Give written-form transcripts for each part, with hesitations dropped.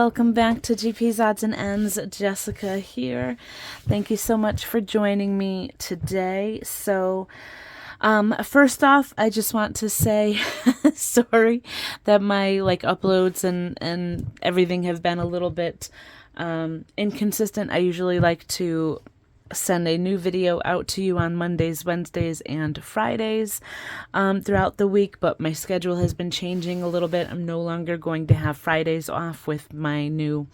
welcome back to GP's Odds and Ends. Jessica here. Thank you so much for joining me today. So, first off, I just want to say sorry that my uploads and everything have been a little bit inconsistent. I usually like to send a new video out to you on Mondays, Wednesdays, and Fridays throughout the week, but my schedule has been changing a little bit. I'm no longer going to have Fridays off with my new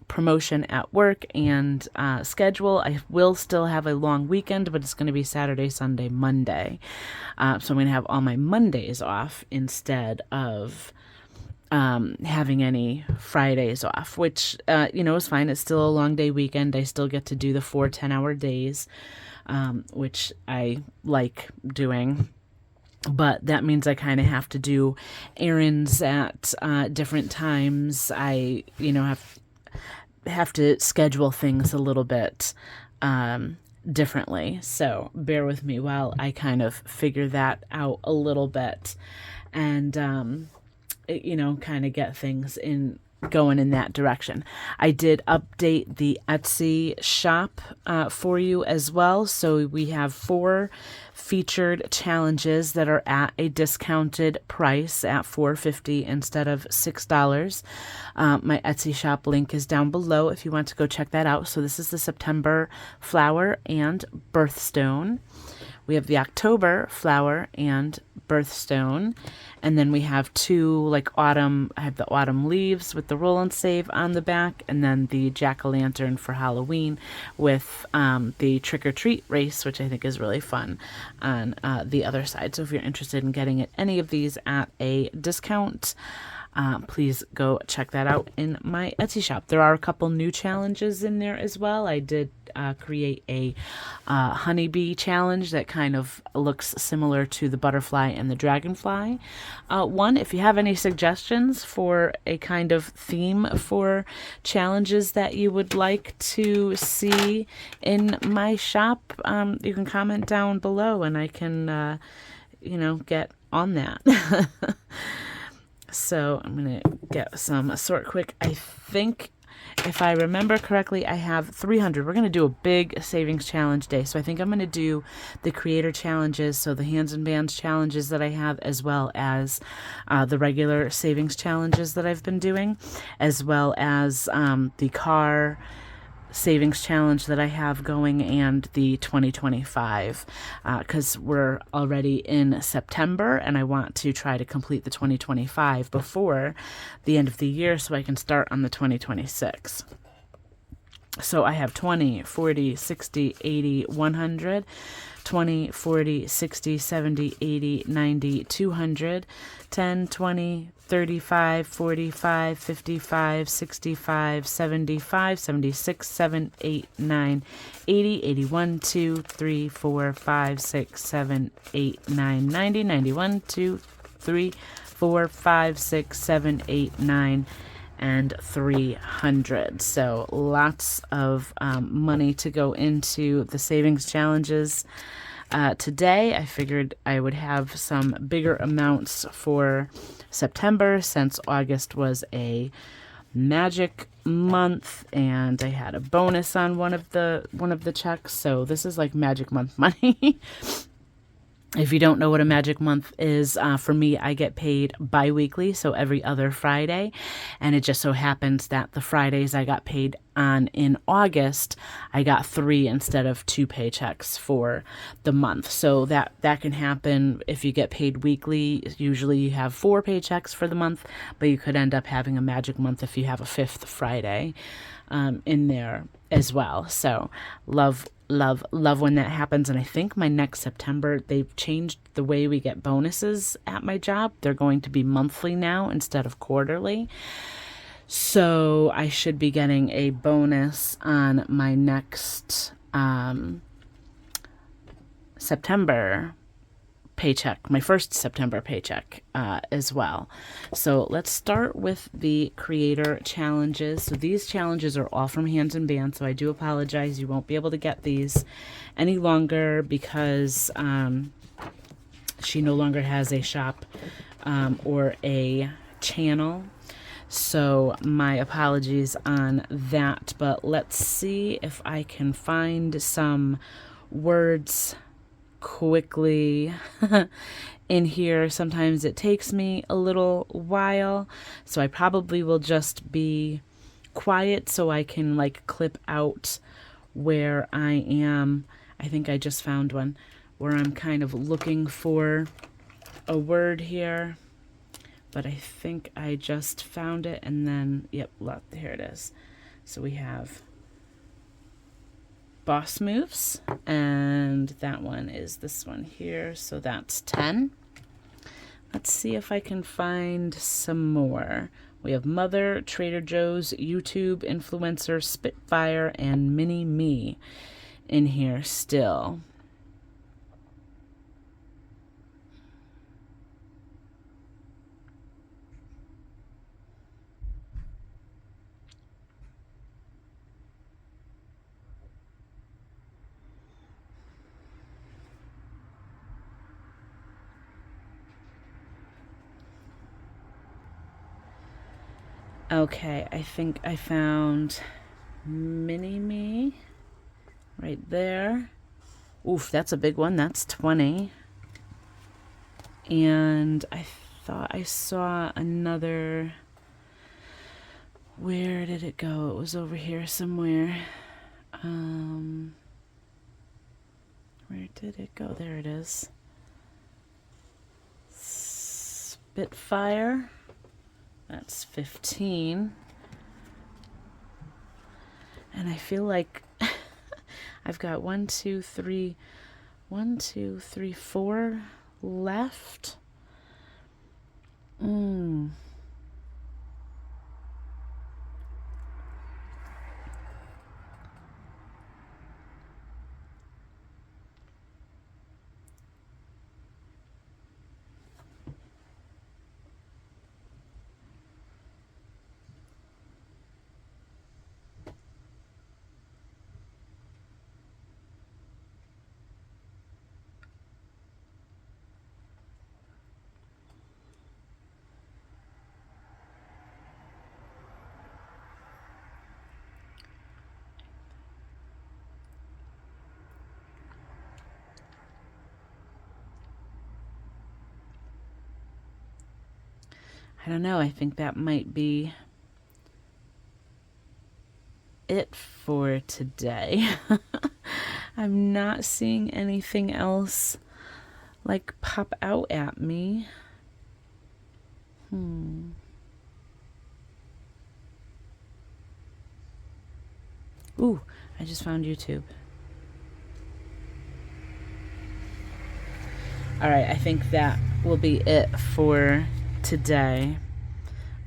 promotion at work and schedule. I will still have a long weekend, but it's going to be Saturday, Sunday, Monday. So I'm going to have all my Mondays off instead of having any Fridays off, which, is fine. It's still a long day weekend. I still get to do the 4 10-hour days, which I like doing. But that means I kind of have to do errands at different times. I, have to schedule things a little bit differently. So bear with me while I kind of figure that out a little bit. And, kind of get things going in that direction. I did update the Etsy shop for you as well. So we have 4 featured challenges that are at a discounted price at $4.50 instead of $6. My Etsy shop link is down below if you want to go check that out. So this is the September flower and birthstone. We have the October flower and birthstone. And then we have 2 autumn. I have the autumn leaves with the roll and save on the back. And then the jack-o'-lantern for Halloween with the trick-or-treat race, which I think is really fun on the other side. So if you're interested in getting any of these at a discount, please go check that out in my Etsy shop. There are a couple new challenges in there as well. I did create a honeybee challenge that kind of looks similar to the butterfly and the dragonfly one. If you have any suggestions for a kind of theme for challenges that you would like to see in my shop, you can comment down below and I can, get on that. So I'm going to get some sort quick. I think if I remember correctly, I have 300. We're going to do a big savings challenge day. So I think I'm going to do the creator challenges, so the hands and bands challenges that I have, as well as the regular savings challenges that I've been doing, as well as the car savings challenge that I have going and the 2025 because we're already in September and I want to try to complete the 2025 before the end of the year so I can start on the 2026. So I have 20, 40, 60, 80, 100, 20, 40, 60, 70, 80, 90, 200, 10, 20, 35, 45, 55, 65, 75, 76, 7, 8, 9, 80, 81, 2, 3, 4, 5, 6, 7, 8, 9, 90, 91, 2, 3, 4, 5, 6, 7, 8, 9, and 300. So lots of money to go into the savings challenges. Today, I figured I would have some bigger amounts for September since August was a magic month and I had a bonus on one of the checks. So this is like magic month money. If you don't know what a magic month is, for me, I get paid bi-weekly, so every other Friday. And it just so happens that the Fridays I got paid on in August, I got 3 instead of 2 paychecks for the month. So that can happen if you get paid weekly. Usually you have 4 paychecks for the month, but you could end up having a magic month if you have a 5th Friday in there as well. So love when that happens. And I think my next September, they've changed the way we get bonuses at my job. They're going to be monthly now instead of quarterly. So I should be getting a bonus on my next September paycheck, my first September paycheck as well. So let's start with the creator challenges. So these challenges are all from Hands and Bands, so I do apologize. You won't be able to get these any longer because she no longer has a shop or a channel. So my apologies on that, but let's see if I can find some words quickly in here. Sometimes it takes me a little while, so I probably will just be quiet so I can like clip out where I am. I think I just found one where I'm kind of looking for a word here, but I think I just found it, and then, yep, look, here it is. So we have boss moves, and that one is this one here, so that's 10. Let's see if I can find some more. We have Mother, Trader Joe's, YouTube, Influencer, Spitfire, and Mini Me in here still. Okay, I think I found Mini Me right there. Oof, that's a big one. That's 20. And I thought I saw another. Where did it go? It was over here somewhere. Where did it go? There it is. Spitfire. That's 15. And I feel like I've got 1, 2, 3, 4 left. I don't know. I think that might be it for today. I'm not seeing anything else like pop out at me. Ooh, I just found YouTube. All right, I think that will be it for today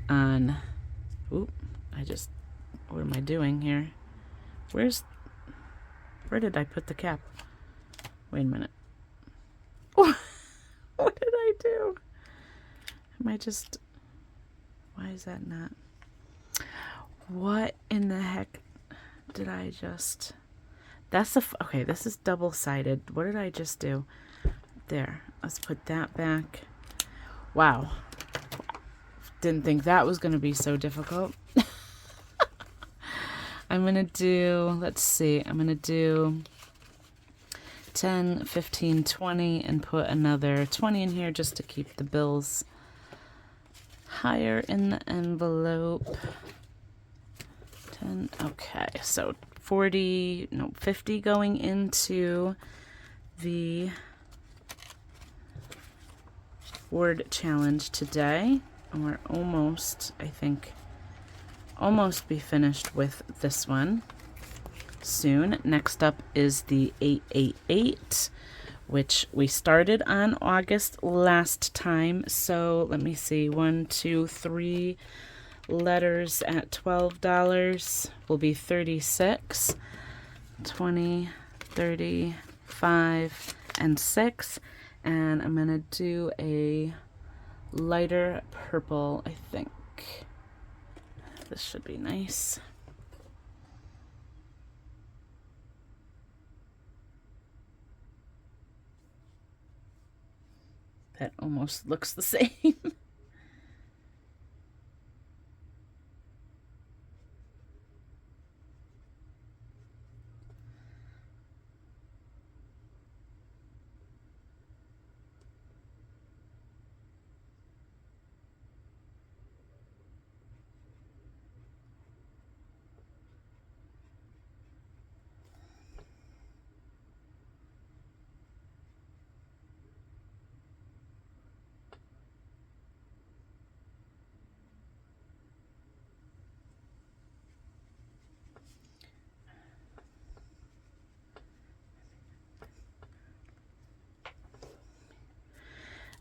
on, oop, what am I doing here? Where did I put the cap? Wait a minute. What did I do? Why is that not? What in the heck did I just, okay, this is double-sided. What did I just do? There, let's put that back. Wow. Didn't think that was going to be so difficult. I'm going to do, let's see, I'm going to do 10, 15, 20, and put another 20 in here just to keep the bills higher in the envelope. 10, okay, so 50 going into the word challenge today. And we're almost, I think, be finished with this one soon. Next up is the 888, which we started on August last time. So let me see, 1, 2, 3 letters at $12 will be 36, 20, 35, and 6. And I'm gonna do a lighter purple, I think. This should be nice. That almost looks the same.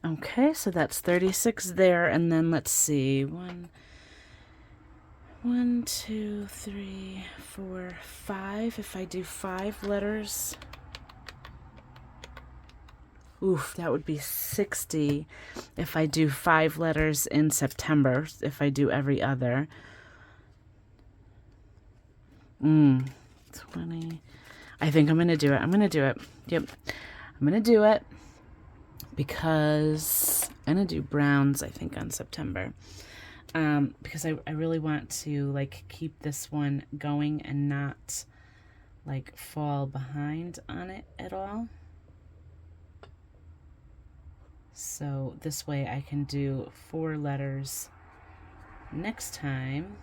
Okay, so that's 36 there, and then let's see, 2, 3, 4, 5. If I do 5 letters, oof, that would be 60 if I do 5 letters in September, if I do every other. 20. I think I'm going to do it. I'm going to do it. Yep. I'm going to do it because I'm going to do browns, I think, on September. Because I really want to, like, keep this one going and not, like, fall behind on it at all. So this way I can do 4 letters next time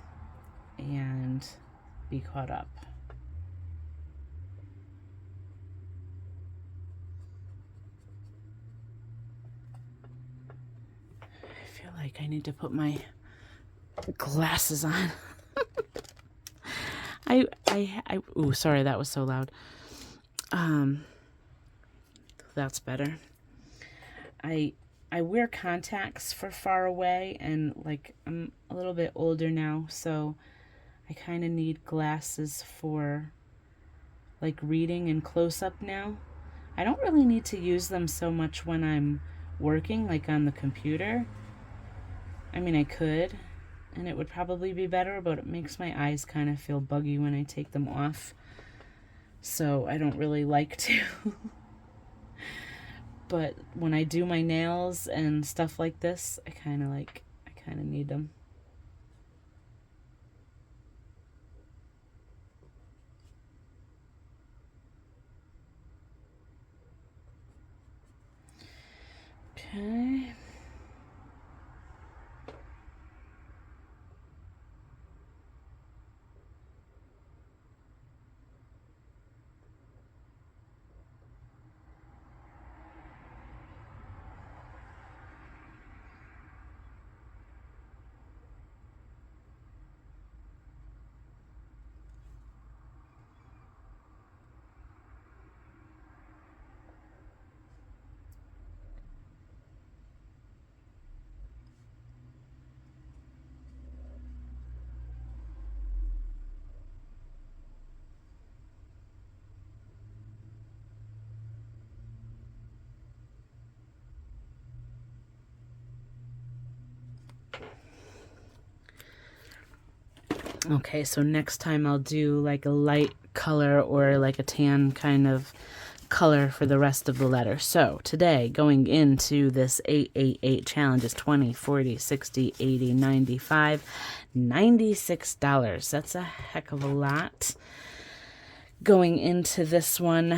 and be caught up. I feel like I need to put my glasses on. Ooh, sorry, that was so loud. That's better. I wear contacts for far away, and like I'm a little bit older now, so I kind of need glasses for like reading and close up now. I don't really need to use them so much when I'm working, like on the computer. I mean, I could, and it would probably be better, but it makes my eyes kind of feel buggy when I take them off. So I don't really like to. But when I do my nails and stuff like this, I kind of need them. Okay. Okay, so next time I'll do like a light color or like a tan kind of color for the rest of the letter. So today, going into this 888 challenge is 20, 40, 60, 80, 95, $96. That's a heck of a lot. Going into this one,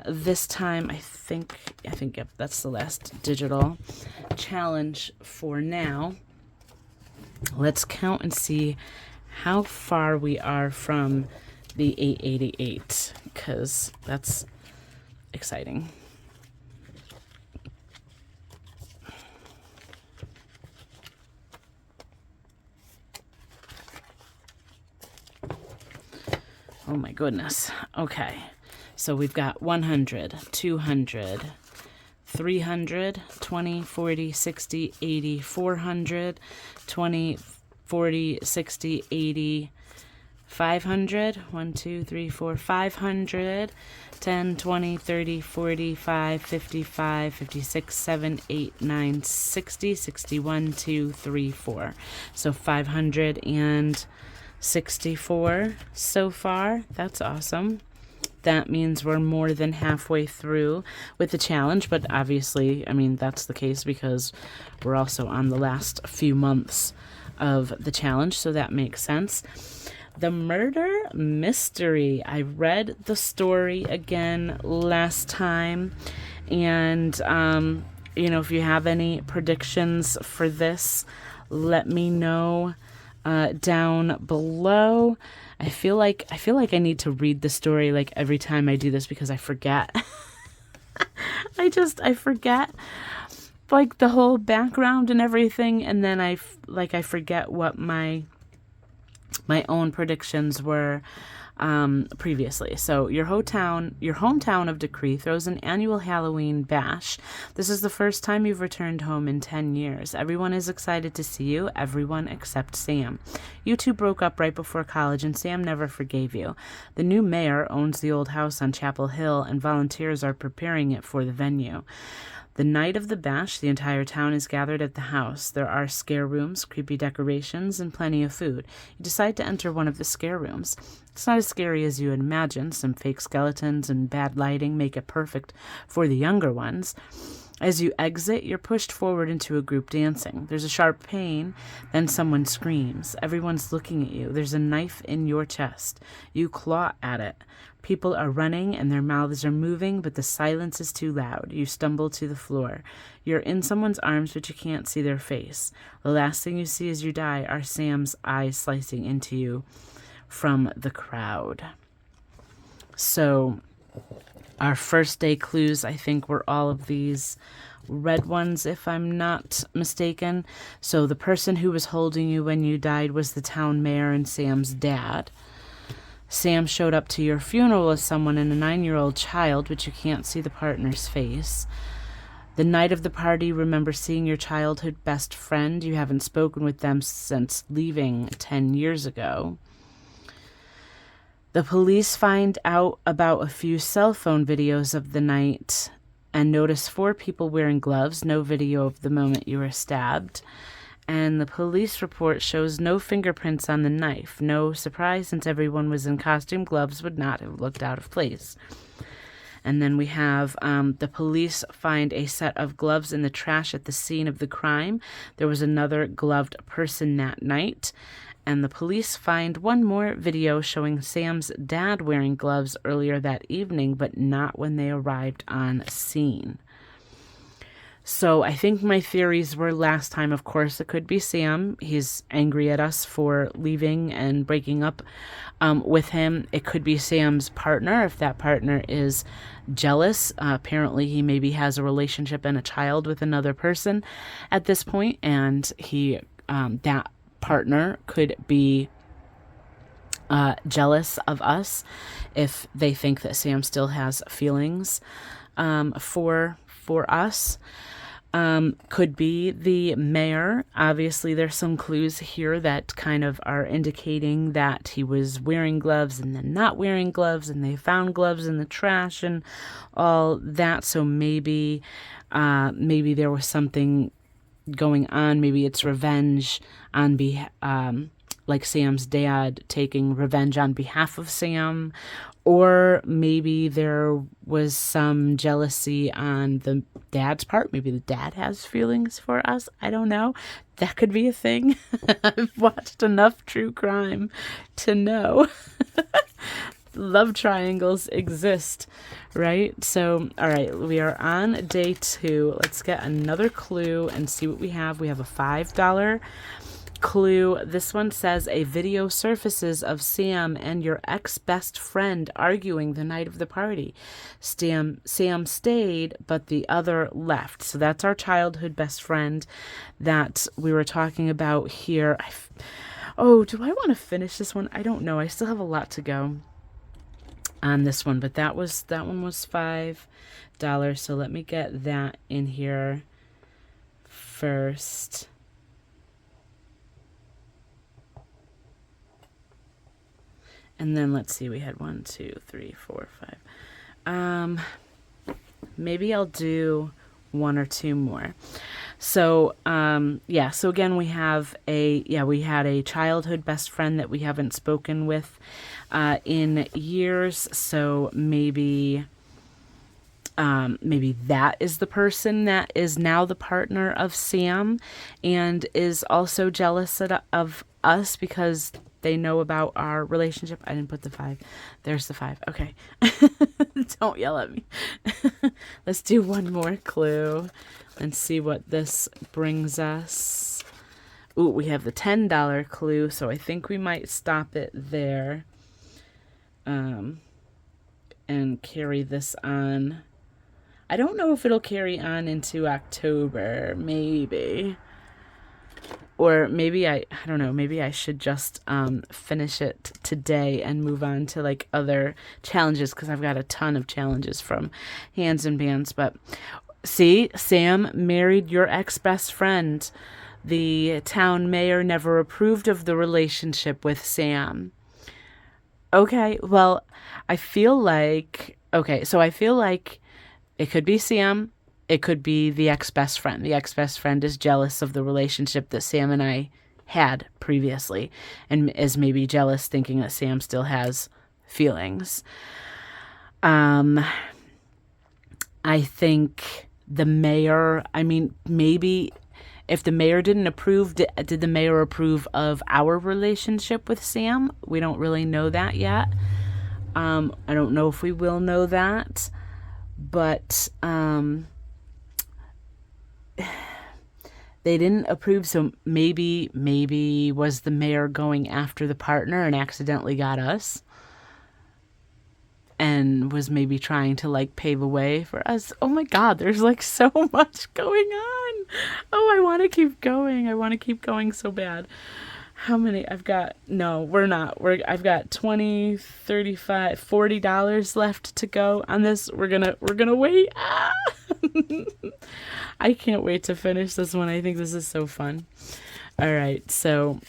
this time I think yep, that's the last digital challenge for now. Let's count and see how far we are from the 888, because that's exciting. Oh my goodness. Okay, so we've got 100, 200, 300, 20, 40, 60, 80, 400, 20, 40, 60, 80, 500, 1, 2, 3, 4, 500, 10, 20, 30, 45, 55, 56, 7, 8, 9, 60, 61, 2, 3, 4. So 564 so far. That's awesome. That means we're more than halfway through with the challenge, but obviously, I mean, that's the case because we're also on the last few months of the challenge, so that makes sense. The murder mystery. I read the story again last time, and if you have any predictions for this, let me know down below. I feel like I need to read the story like every time I do this because I forget. I forget like the whole background and everything, and then I forget what my own predictions were. previously. So your hometown of Decree throws an annual Halloween bash. This is the first time you've returned home in 10 years. Everyone is excited to see you, everyone except Sam. You two broke up right before college, and Sam never forgave you. The new mayor owns the old house on Chapel Hill, and volunteers are preparing it for the venue. The night of the bash, the entire town is gathered at the house. There are scare rooms, creepy decorations, and plenty of food. You decide to enter one of the scare rooms. It's not as scary as you had imagined. Some fake skeletons and bad lighting make it perfect for the younger ones. As you exit, you're pushed forward into a group dancing. There's a sharp pain, then someone screams. Everyone's looking at you. There's a knife in your chest. You claw at it. People are running and their mouths are moving, but the silence is too loud. You stumble to the floor. You're in someone's arms, but you can't see their face. The last thing you see as you die are Sam's eyes slicing into you from the crowd. So our first day clues, I think, were all of these red ones, if I'm not mistaken. So the person who was holding you when you died was the town mayor and Sam's dad. Sam showed up to your funeral as someone and a 9-year-old child, but you can't see the partner's face. The night of the party, remember seeing your childhood best friend. You haven't spoken with them since leaving 10 years ago. The police find out about a few cell phone videos of the night and notice 4 people wearing gloves, no video of the moment you were stabbed. And the police report shows no fingerprints on the knife. No surprise, since everyone was in costume, gloves would not have looked out of place. And then we have the police find a set of gloves in the trash at the scene of the crime. There was another gloved person that night. And the police find one more video showing Sam's dad wearing gloves earlier that evening, but not when they arrived on scene. So I think my theories were last time, of course, it could be Sam. He's angry at us for leaving and breaking up with him. It could be Sam's partner, if that partner is jealous. Apparently, he maybe has a relationship and a child with another person at this point, and that partner could be jealous of us if they think that Sam still has feelings for us. Could be the mayor. Obviously, there's some clues here that kind of are indicating that he was wearing gloves and then not wearing gloves, and they found gloves in the trash and all that. So maybe there was something going on. Maybe it's revenge on like Sam's dad taking revenge on behalf of Sam, or maybe there was some jealousy on the dad's part. Maybe the dad has feelings for us. I don't know. That could be a thing. I've watched enough true crime to know love triangles exist, right? So, all right, we are on day 2. Let's get another clue and see what we have. We have a $5 clue. This one says a video surfaces of Sam and your ex-best friend arguing the night of the party. Sam stayed, but the other left. So that's our childhood best friend that we were talking about here. Do I want to finish this one? I don't know. I still have a lot to go on this one, but that one was $5. So let me get that in here first. And then let's see, we had 1, 2, 3, 4, 5. Maybe I'll do 1 or 2 more. So, so again, we had a childhood best friend that we haven't spoken with in years. So maybe that is the person that is now the partner of Sam and is also jealous of us because they know about our relationship. I didn't put the 5. There's the 5. Okay. Don't yell at me. Let's do one more clue and see what this brings us. Ooh, we have the $10 clue, so I think we might stop it there and carry this on. I don't know if it'll carry on into October. Maybe. Or maybe I don't know, maybe I should just finish it today and move on to like other challenges, because I've got a ton of challenges from Hands and Bands. But see, Sam married your ex-best friend. The town mayor never approved of the relationship with Sam. Okay, well, I feel like, okay, so I feel like it could be Sam. It could be the ex-best friend. The ex-best friend is jealous of the relationship that Sam and I had previously, and is maybe jealous, thinking that Sam still has feelings. I think the mayor, I mean, maybe if the mayor didn't approve, did the mayor approve of our relationship with Sam? We don't really know that yet. I don't know if we will know that, but they didn't approve, so maybe was the mayor going after the partner and accidentally got us, and was maybe trying to like pave a way for us. Oh my God, there's like so much going on. Oh, I want to keep going. I want to keep going so bad. How many? I've got, no, we're not. I've got $20, $35, $40 left to go on this. We're gonna wait. Ah! I can't wait to finish this one. I think this is so fun. All right, so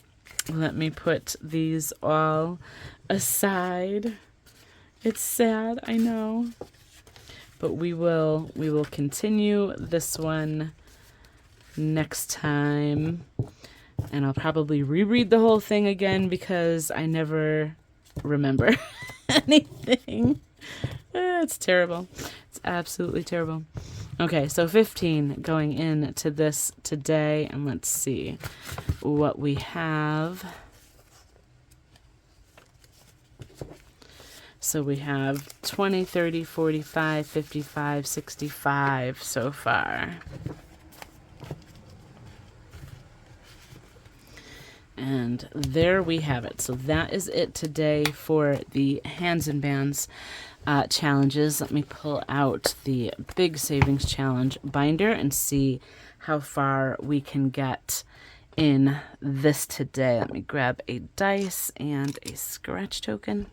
let me put these all aside. It's sad, I know. But we will continue this one next time. And I'll probably reread the whole thing again because I never remember anything. It's terrible. It's absolutely terrible. Okay, so 15 going into this today. And let's see what we have. So we have 20, 30, 45, 55, 65 so far. And there we have it. So that is it today for the Hands and Bands challenges. Let me pull out the Big Savings Challenge binder and see how far we can get in this today. Let me grab a dice and a scratch token.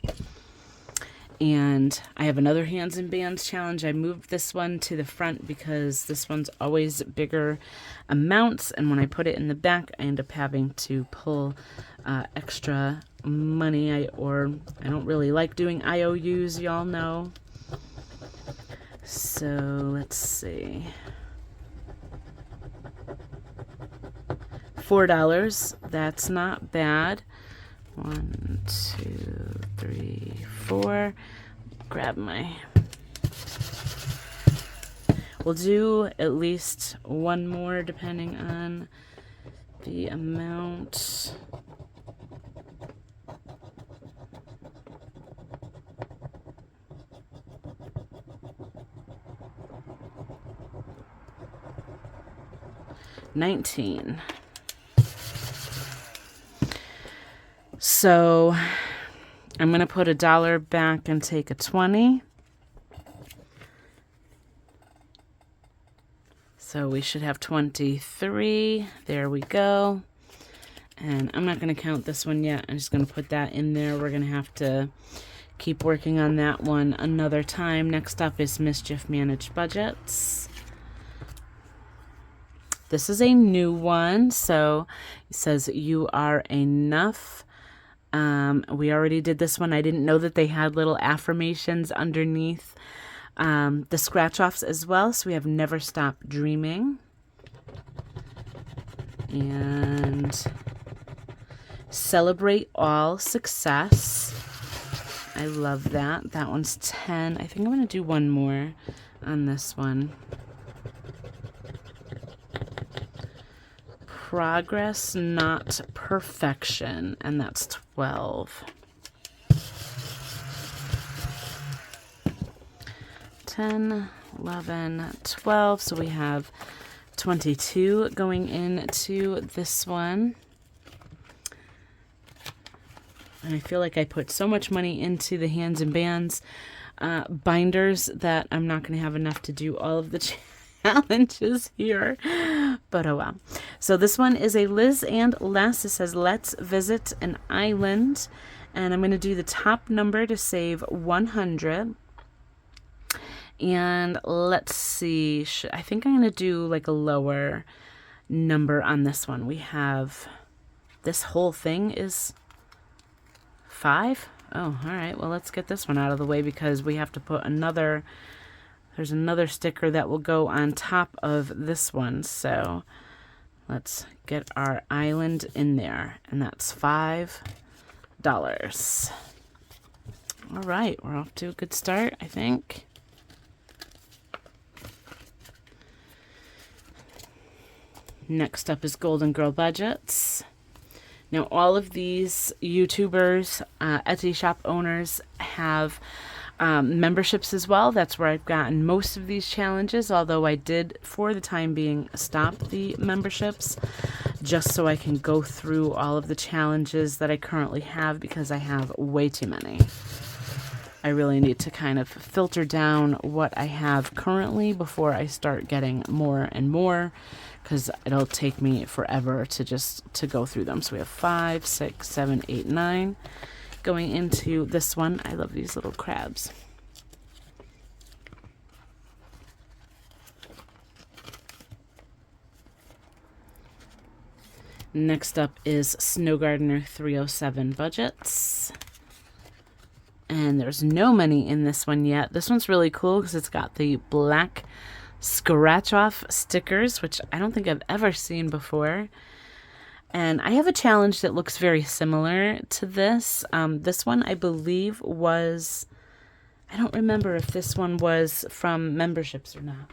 And I have another Hands and Bands challenge. I moved this one to the front because this one's always bigger amounts, and when I put it in the back, I end up having to pull extra money. I don't really like doing IOUs, y'all know. So let's see. $4. That's not bad. 1, 2, 3, 4. Grab my. We'll do at least one more depending on the amount. $19. So I'm going to put $1 back and take a 20. So we should have 23. There we go. And I'm not going to count this one yet. I'm just going to put that in there. We're going to have to keep working on that one another time. Next up is Mischief Managed Budgets. This is a new one. So it says you are enough. We already did this one. I didn't know that they had little affirmations underneath the scratch offs as well. So we have Never Stop Dreaming. And Celebrate All Success. I love that. That one's 10. I think I'm going to do one more on this one. Progress, Not Perfection, and that's 12. 10, 11, 12, so we have 22 going into this one. And I feel like I put so much money into the Hands and Bands binders that I'm not going to have enough to do all of the challenges here. But oh well. So this one is a Liz and Les. It says, let's visit an island. And I'm going to do the top number to save 100. And let's see. I think I'm going to do like a lower number on this one. We have, this whole thing is 5. Oh, all right. Well, let's get this one out of the way because we have to put another, there's another sticker that will go on top of this one. So let's get our island in there. And that's $5. All right. We're off to a good start, I think. Next up is Golden Girl Budgets. Now, all of these YouTubers, Etsy shop owners have memberships as well. That's where I've gotten most of these challenges, although I did, for the time being, stop the memberships just so I can go through all of the challenges that I currently have because I have way too many. I really need to kind of filter down what I have currently before I start getting more and more, because it'll take me forever to go through them. So we have 5, 6, 7, 8, 9. Going into this one, I love these little crabs. Next up is Snow Gardener 307 Budgets. And there's no money in this one yet. This one's really cool because it's got the black scratch off stickers, which I don't think I've ever seen before. And I have a challenge that looks very similar to this. This one I believe was, I don't remember if this one was from memberships or not.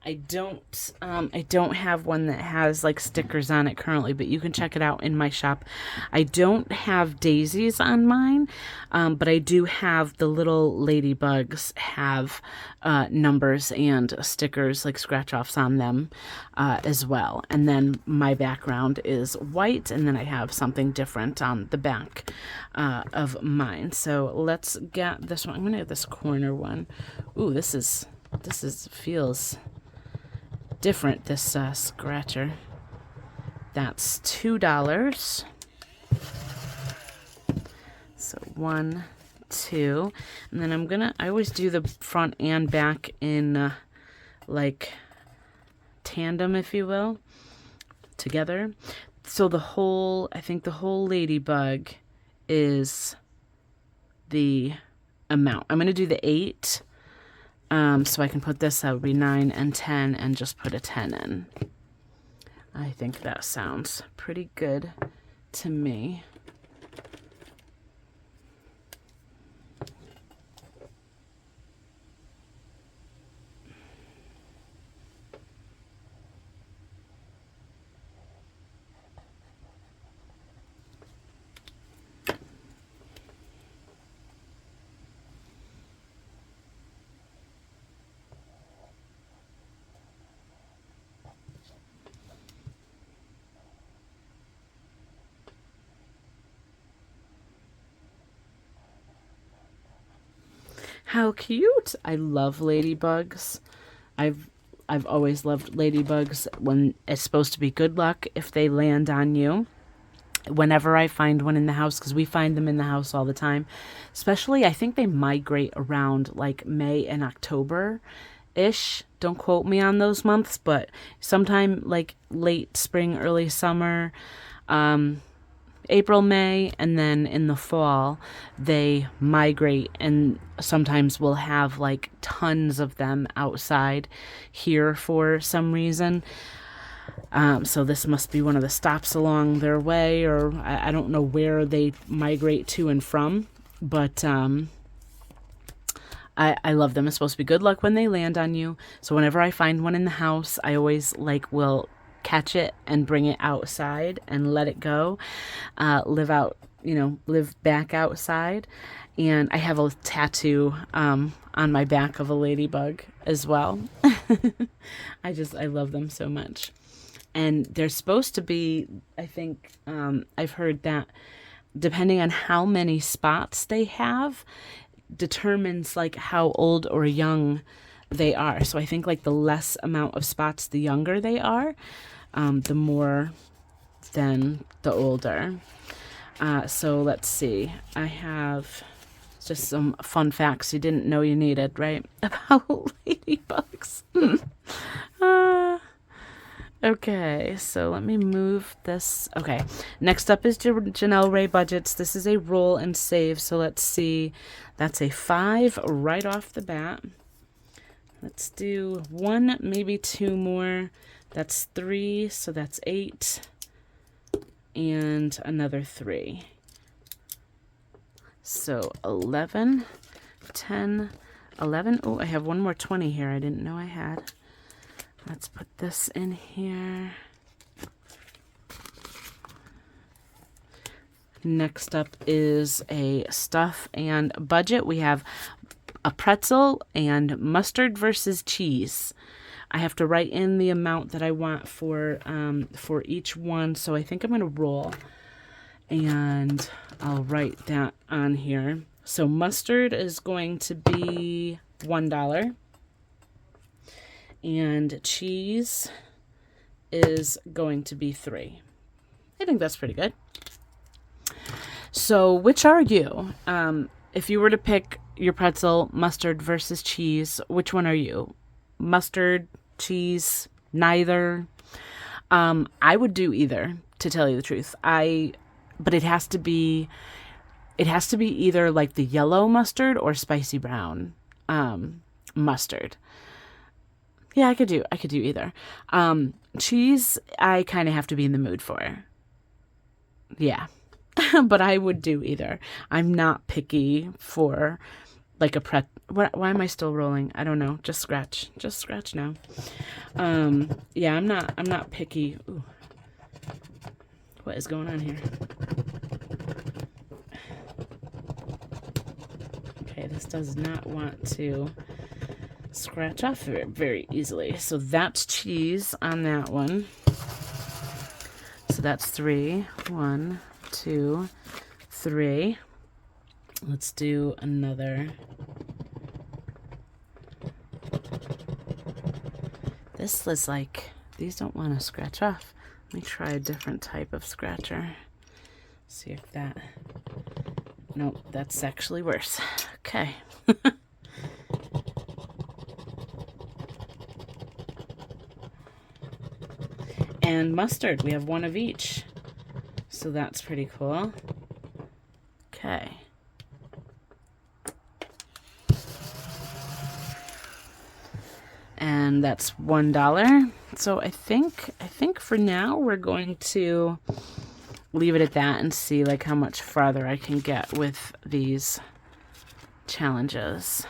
I don't have one that has like stickers on it currently, but you can check it out in my shop. I don't have daisies on mine, but I do have the little ladybugs have numbers and stickers, like scratch offs on them as well. And then my background is white, and then I have something different on the back of mine. So let's get this one. I'm gonna get this corner one. Ooh, this feels different, this scratcher. That's $2. So 1, 2, and then I always do the front and back in like tandem, if you will, together. So I think the whole ladybug is the amount. I'm going to do the 8. So I can put this, that would be 9 and 10, and just put a 10 in. I think that sounds pretty good to me. How cute! I love ladybugs. I've always loved ladybugs when it's supposed to be good luck if they land on you. Whenever I find one in the house, because we find them in the house all the time, especially I think they migrate around like May and October-ish. Don't quote me on those months, but sometime like late spring, early summer, April, May, and then in the fall they migrate, and sometimes we'll have like tons of them outside here for some reason. So this must be one of the stops along their way, or I don't know where they migrate to and from, but I love them. It's supposed to be good luck when they land on you. So whenever I find one in the house, I always will catch it and bring it outside and let it go, live back outside. And I have a tattoo on my back of a ladybug as well. I love them so much. And they're supposed to be, I think, I've heard that depending on how many spots they have, determines like how old or young they are. So I think like the less amount of spots, the younger they are, the more than the older. So let's see. I have just some fun facts you didn't know you needed, right? About ladybugs. Okay, so let me move this. Okay, next up is Janelle Ray Budgets. This is a roll and save. So let's see. That's a 5 right off the bat. Let's do 1, maybe 2 more. That's 3, so that's 8. And another 3. So 11, 10, 11. Oh, I have one more 20 here I didn't know I had. Let's put this in here. Next up is a stuff and budget. We have a pretzel and mustard versus cheese. I have to write in the amount that I want for each one. So I think I'm going to roll. And I'll write that on here. So mustard is going to be $1. And cheese is going to be 3. I think that's pretty good. So which are you? If you were to pick your pretzel, mustard versus cheese, which one are you? Mustard, cheese, neither? I would do either, to tell you the truth. But it has to be either like the yellow mustard or spicy brown mustard. Yeah, I could do either. Cheese, I kind of have to be in the mood for. Yeah, but I would do either. I'm not picky for like a why am I still rolling? I don't know. Just scratch now. Yeah, I'm not picky. Ooh. What is going on here? Okay, this does not want to scratch off very easily. So that's cheese on that one. So that's 3. 1, 2, 3. Let's do another. This is like, these don't want to scratch off. Let me try a different type of scratcher. See if that, nope, that's actually worse. Okay. And mustard, we have 1 of each. So that's pretty cool. Okay. And that's $1. So I think for now we're going to leave it at that and see like how much farther I can get with these challenges.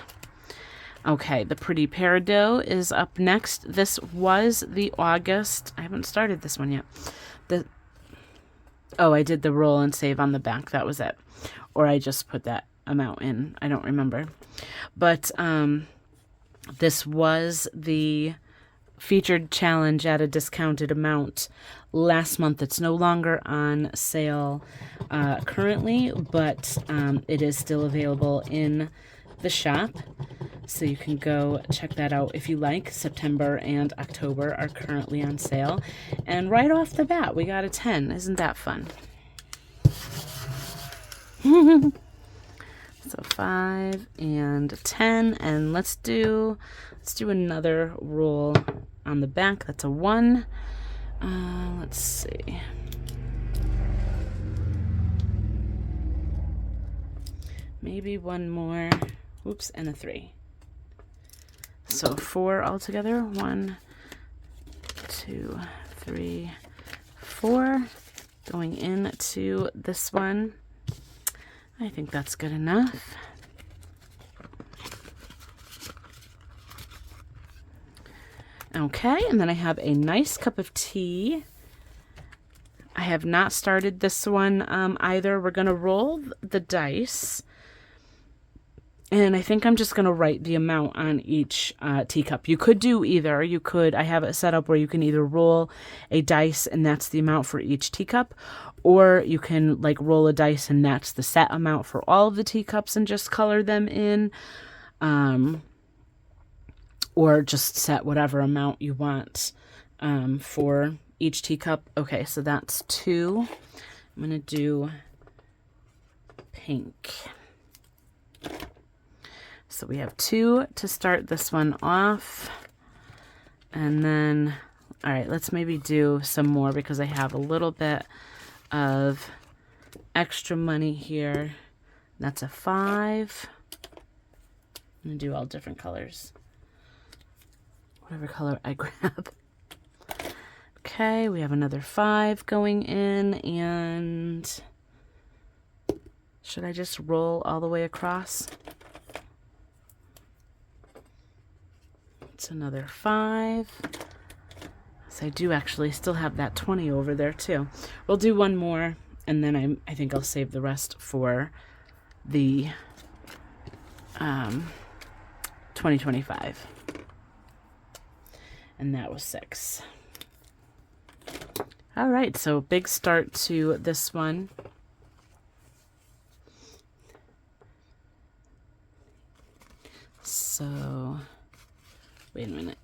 Okay, the Pretty Peridot is up next. This was the August. I haven't started this one yet. I did the roll and save on the back. That was it. Or I just put that amount in. I don't remember. But this was the featured challenge at a discounted amount last month. It's no longer on sale currently, but it is still available in the shop. So you can go check that out if you like. September and October are currently on sale. And right off the bat, we got a 10. Isn't that fun? So 5 and 10. And let's do another roll on the back. That's a 1. Let's see. Maybe 1 more. Oops, and a 3. So 4 altogether. 1, 2, 3, 4. Going into this one. I think that's good enough. Okay, and then I have a nice cup of tea. I have not started this one either. We're going to roll the dice. And I think I'm just going to write the amount on each teacup. You could do either. I have it set up where you can either roll a dice and that's the amount for each teacup, or you can like roll a dice and that's the set amount for all of the teacups and just color them in, or just set whatever amount you want for each teacup. Okay, so that's 2. I'm going to do pink. So we have 2 to start this one off. And then, all right, let's maybe do some more because I have a little bit of extra money here. That's a 5. I'm going to do all different colors. Whatever color I grab. Okay, we have another 5 going in, and should I just roll all the way across? It's another 5. So I do actually still have that 20 over there too. We'll do one more, and then I think I'll save the rest for the 2025. And that was 6. All right, so big start to this one. So, wait a minute.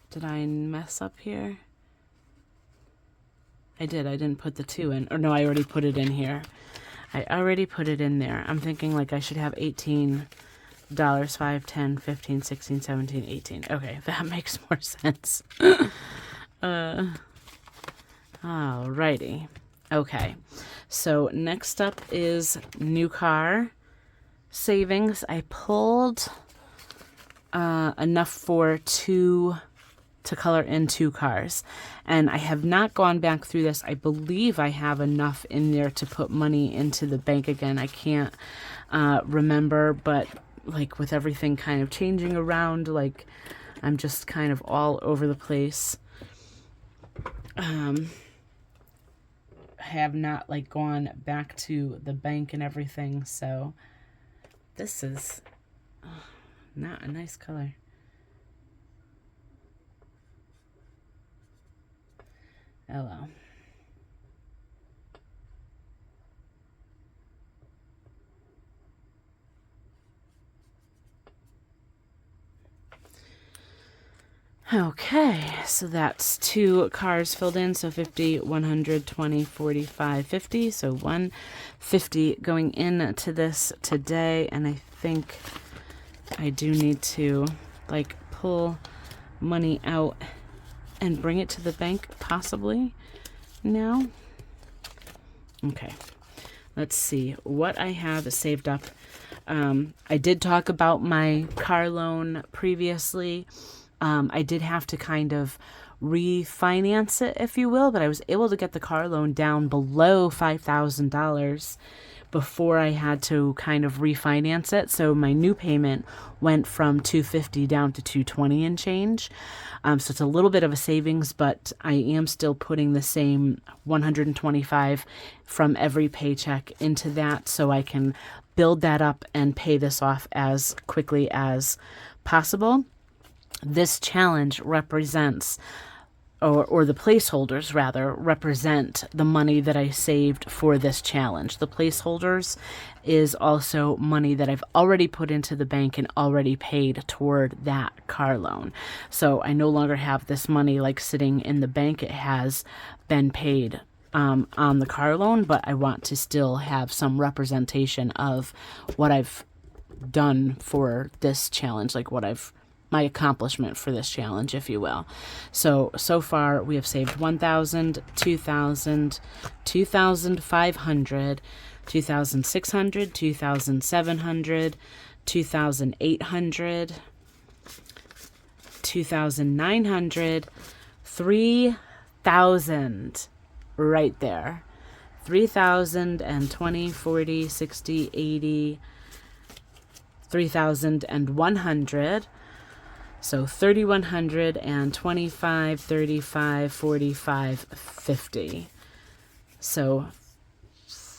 Did I mess up here? I did. I didn't put the 2 in. Or no, I already put it in here. I already put it in there. I'm thinking like I should have $18, 5, 10, 15, 16, 17, 18. Okay, that makes more sense. Alrighty. Okay, so next up is new car savings. I pulled enough for 2 to color in 2 cars, and I have not gone back through this. I believe I have enough in there to put money into the bank again. I can't remember, but like with everything kind of changing around, like I'm just kind of all over the place. I have not like gone back to the bank and everything, so this is not a nice color. Oh well. Okay, so that's 2 cars filled in, so 50, 100, 20, 45, 50. So 150 going into this today, and I think I do need to like pull money out and bring it to the bank possibly now. Okay, let's see what I have saved up. I did talk about my car loan previously. I did have to kind of refinance it, if you will, but I was able to get the car loan down below $5,000 before I had to kind of refinance it. So my new payment went from $250 down to $220 and change. So it's a little bit of a savings, but I am still putting the same $125 from every paycheck into that so I can build that up and pay this off as quickly as possible. This challenge represents, or the placeholders rather, represent the money that I saved for this challenge. The placeholders is also money that I've already put into the bank and already paid toward that car loan. So I no longer have this money like sitting in the bank. It has been paid on the car loan, but I want to still have some representation of what I've done for this challenge, like my accomplishment for this challenge, if you will. So far we have saved 1,000, 2,000, 2,500, 2,600, 2,700, 2,800, 2,900, 3,000 right there. 3,000 and 20, 40, 60, 80, 3,100. So 3,100 and 25, 35, 45, 50. So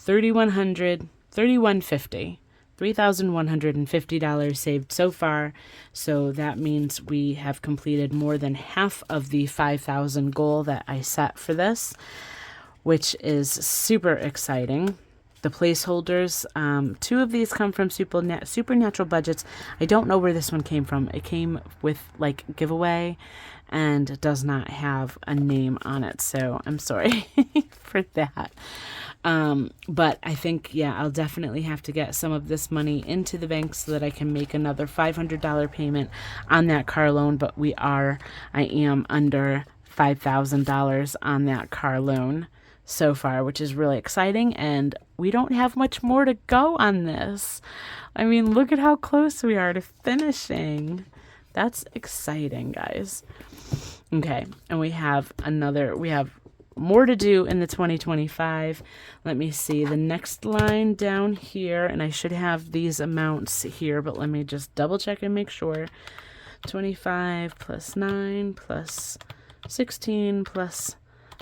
$3,150. $3,150 saved so far. So that means we have completed more than half of the 5,000 goal that I set for this, which is super exciting. The placeholders, 2 of these come from Supernatural Budgets. I don't know where this one came from. It came with like giveaway and does not have a name on it. So I'm sorry for that. But I think, yeah, I'll definitely have to get some of this money into the bank so that I can make another $500 payment on that car loan. But I am under $5,000 on that car loan so far, which is really exciting. And we don't have much more to go on this. I mean, look at how close we are to finishing. That's exciting, guys. Okay. And we have more to do in the 2025. Let me see the next line down here, and I should have these amounts here, but let me just double check and make sure. 25 plus 9 plus 16 plus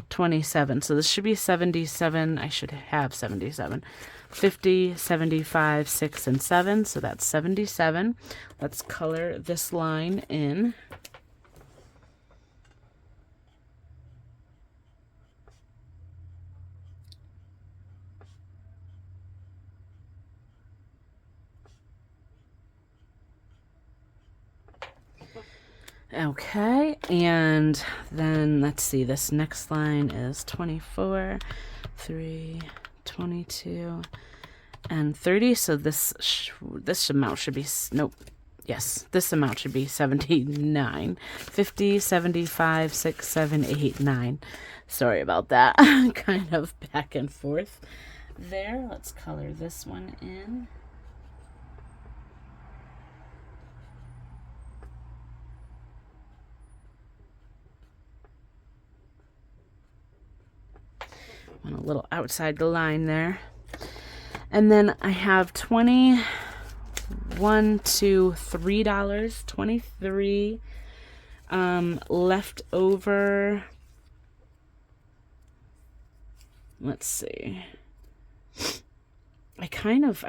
27. So this should be 77. I should have 77. 50, 75, 6, and 7. So that's 77. Let's color this line in. Okay, and then let's see, this next line is 24, 3, 22, and 30. So this amount should be, nope, yes, this amount should be 79, 50, 75, 6, 7, 8, 9. Sorry about that. Kind of back and forth there. Let's color this one in. Went a little outside the line there. And then I have $21 to $3, 23 left over. Let's see. I kind of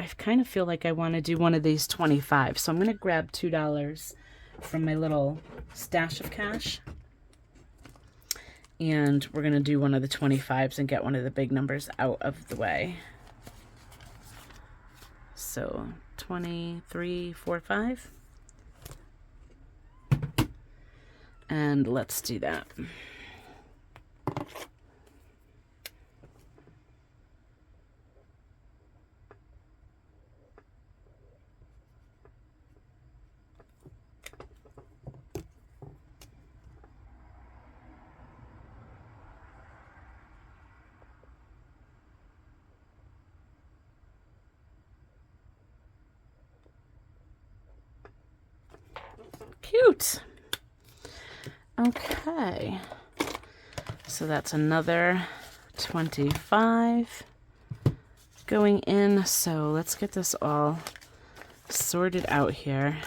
feel like I want to do one of these 25. So I'm going to grab $2 from my little stash of cash. And we're going to do one of the 25s and get one of the big numbers out of the way. So 23, 4, 5. And let's do that. Cute. Okay. So that's another 25 going in. So let's get this all sorted out here.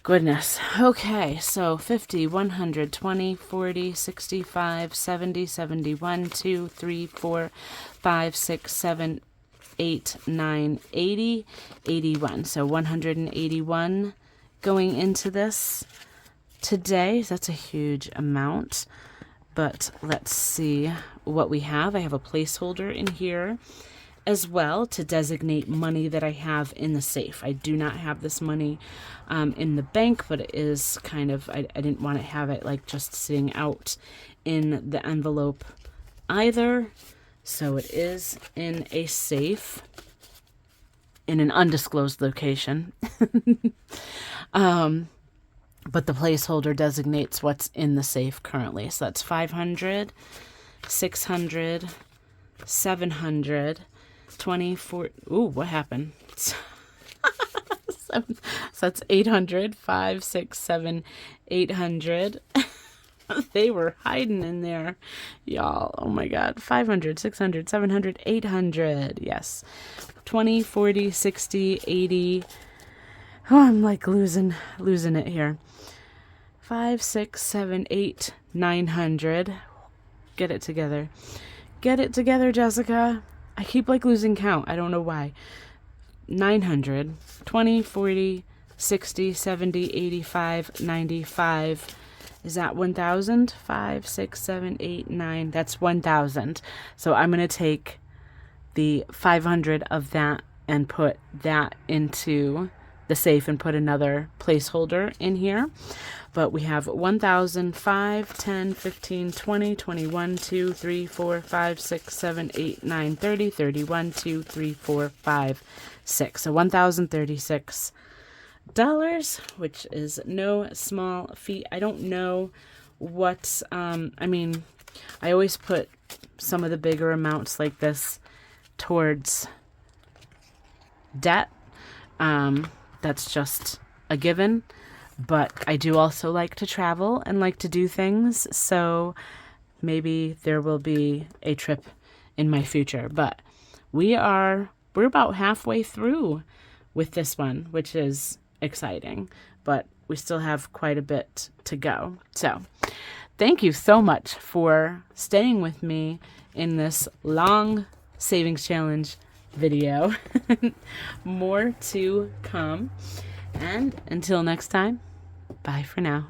Goodness. Okay, so 50, 100, 20, 40, 65, 70, 71, 2, 3, 4, 5, 6, 7, 8, 9, 80, 81. So 181 going into this today. That's a huge amount. But let's see what we have. I have a placeholder in here as well to designate money that I have in the safe. I do not have this money in the bank, but it is kind of, I didn't want to have it like just sitting out in the envelope either. So it is in a safe in an undisclosed location. But the placeholder designates what's in the safe currently. So that's 500, 600, 700, 24. Ooh, what happened? So that's 800, 5, 6, 7, 800. They were hiding in there, y'all. Oh my God. 500, 600, 700, 800. Yes. 20, 40, 60, 80, Oh, I'm like losing it here. 5, 6, 7, 8, 900. Get it together. Get it together, Jessica. I keep like losing count. I don't know why. 900, 20, 40, 60, 70, 85, 95. Is that 1,000? 5, 6, 7, 8, 9. That's 1,000. So I'm going to take the 500 of that and put that into the safe and put another placeholder in here. But we have 1,000, 5, 10, 15, 20, 21, 2, 3, 4, 5, 6, 7, 8, 9, 30, 31, 2, 3, 4, 5, 6. So $1,036, which is no small feat. I don't know what, I mean, I always put some of the bigger amounts like this towards debt. That's just a given. But I do also like to travel and like to do things, so maybe there will be a trip in my future. But we're about halfway through with this one, which is exciting, but we still have quite a bit to go. So thank you so much for staying with me in this long savings challenge video. More to come. And until next time, bye for now.